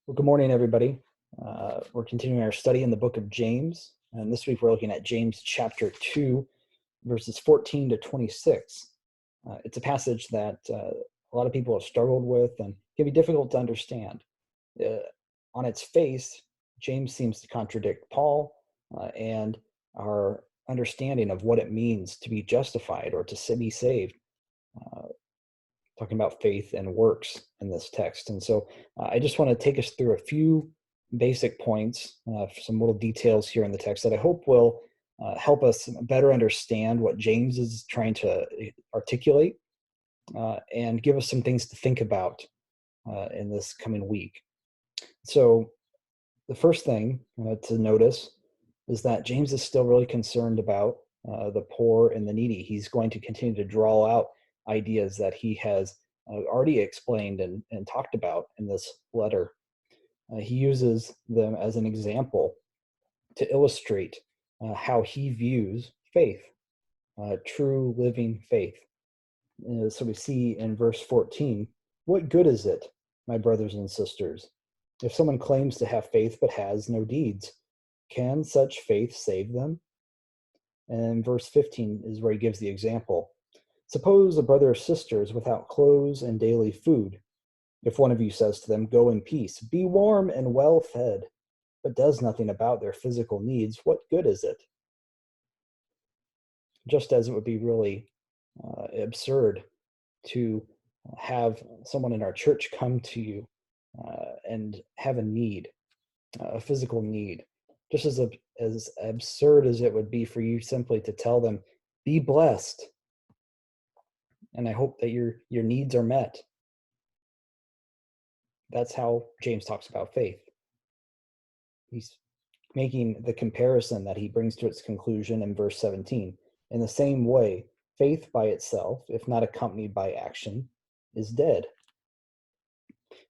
Well, good morning, everybody. We're continuing our study in the book of James, and this week we're looking at James chapter 2, verses 14 to 26. It's a passage that a lot of people have struggled with and can be difficult to understand. Uh, on its face, James seems to contradict Paul and our understanding of what it means to be justified or to be saved. Uh, Talking about faith and works in this text. And so I just want to take us through a few basic points, some little details here in the text that I hope will help us better understand what James is trying to articulate and give us some things to think about in this coming week. So, the first thing to notice is that James is still really concerned about the poor and the needy. He's going to continue to draw out ideas that he has already explained and talked about in this letter. He uses them as an example to illustrate how he views faith, true living faith. So we see in verse 14, what good is it, my brothers and sisters, if someone claims to have faith but has no deeds? Can such faith save them? And verse 15 is where he gives the example. Suppose a brother or sister is without clothes and daily food. If one of you says to them, go in peace, be warm and well fed, but does nothing about their physical needs, what good is it? Just as it would be really absurd to have someone in our church come to you and have a need, a physical need, just as absurd as it would be for you simply to tell them, be blessed, and I hope that your needs are met. That's how James talks about faith. He's making the comparison that he brings to its conclusion in verse 17. In the same way, faith by itself, if not accompanied by action, is dead.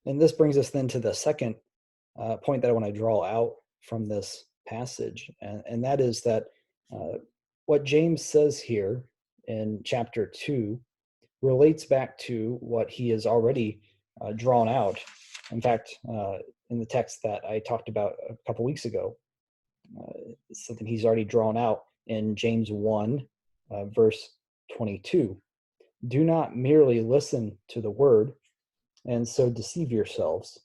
And this brings us then to the second point that I want to draw out from this passage, and that is that what James says here in chapter 2 relates back to what he has already drawn out. In fact, in the text that I talked about a couple weeks ago, something he's already drawn out in James 1, verse 22. Do not merely listen to the word and so deceive yourselves.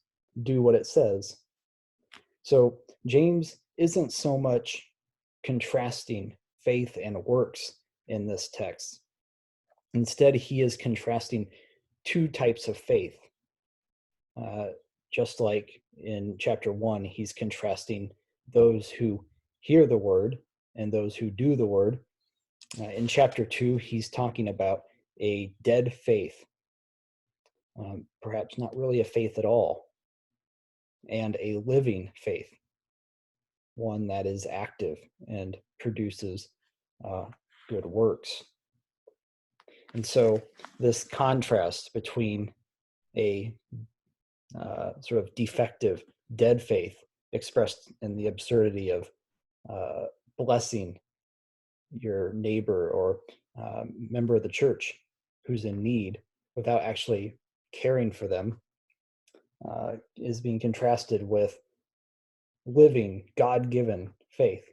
Do what it says. So James isn't so much contrasting faith and works in this text. Instead, he is contrasting two types of faith. Just like in chapter 1, he's contrasting those who hear the word and those who do the word. In chapter 2, he's talking about a dead faith, perhaps not really a faith at all, and a living faith, one that is active and produces good works. And so this contrast between a sort of defective, dead faith expressed in the absurdity of blessing your neighbor or member of the church who's in need without actually caring for them is being contrasted with living God-given faith.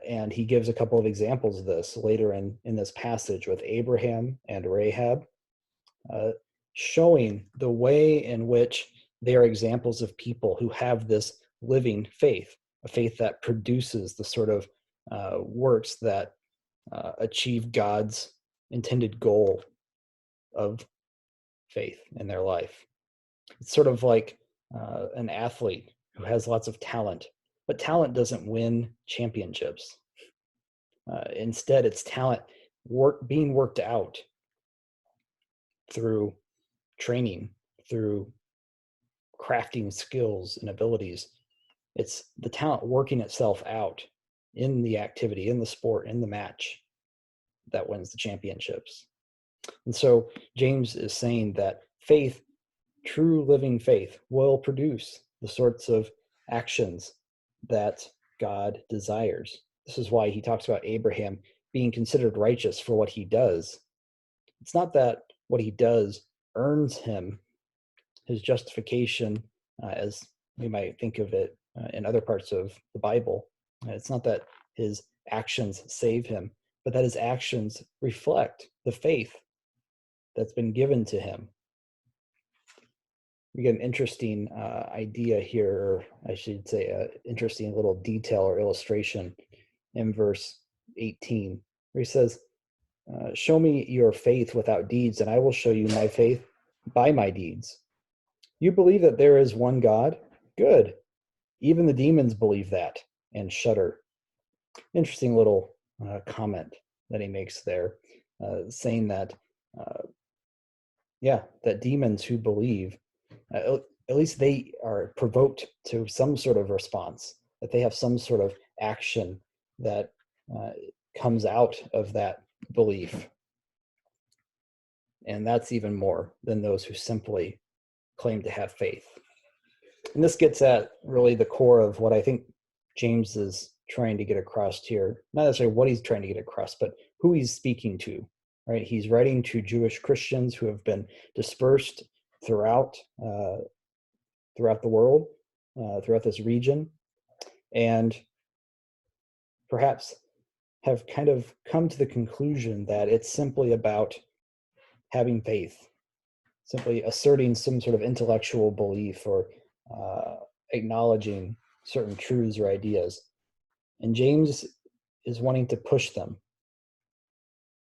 And he gives a couple of examples of this later in this passage with Abraham and Rahab, showing the way in which they are examples of people who have this living faith, a faith that produces the sort of works that achieve God's intended goal of faith in their life. It's sort of like an athlete who has lots of talent, but talent doesn't win championships. Instead, it's talent being worked out through training, through crafting skills and abilities. It's the talent working itself out in the activity, in the sport, in the match that wins the championships. And so James is saying that faith, true living faith, will produce the sorts of actions that God desires. This is why he talks about Abraham being considered righteous for what he does. It's not that what he does earns him his justification as we might think of it in other parts of the Bible. It's not that his actions save him, but that his actions reflect the faith that's been given to him. We get an interesting idea here, or I should say an interesting little detail or illustration in verse 18, where he says, show me your faith without deeds, and I will show you my faith by my deeds. You believe that there is one God? Good. Even the demons believe that and shudder. Interesting little comment that he makes there, saying that, that demons who believe, at least they are provoked to some sort of response, that they have some sort of action that comes out of that belief. And that's even more than those who simply claim to have faith. And this gets at really the core of what I think James is trying to get across here. Not necessarily what he's trying to get across, but who he's speaking to, right? He's writing to Jewish Christians who have been dispersed throughout the world, throughout this region, and perhaps have kind of come to the conclusion that it's simply about having faith, simply asserting some sort of intellectual belief or acknowledging certain truths or ideas. And James is wanting to push them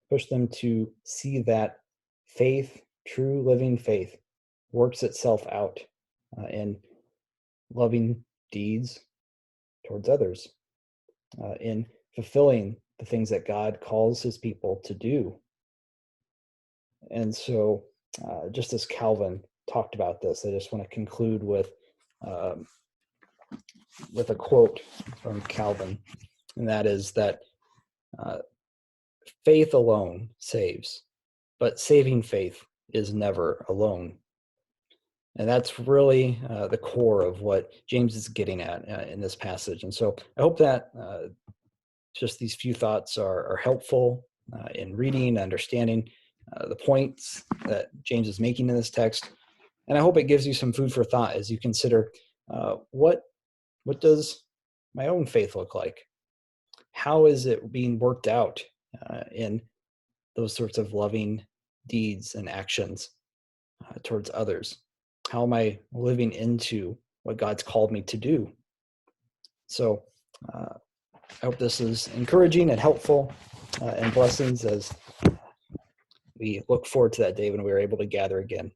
to see that faith, true living faith, works itself out in loving deeds towards others, in fulfilling the things that God calls his people to do. And so, just as Calvin talked about this, I just want to conclude with a quote from Calvin, and that is that faith alone saves, but saving faith is never alone. And that's really the core of what James is getting at in this passage. And so I hope that just these few thoughts are helpful in reading, understanding the points that James is making in this text. And I hope it gives you some food for thought as you consider what does my own faith look like? How is it being worked out in those sorts of loving deeds and actions towards others? How am I living into what God's called me to do? So I hope this is encouraging and helpful and blessings as we look forward to that day when we are able to gather again.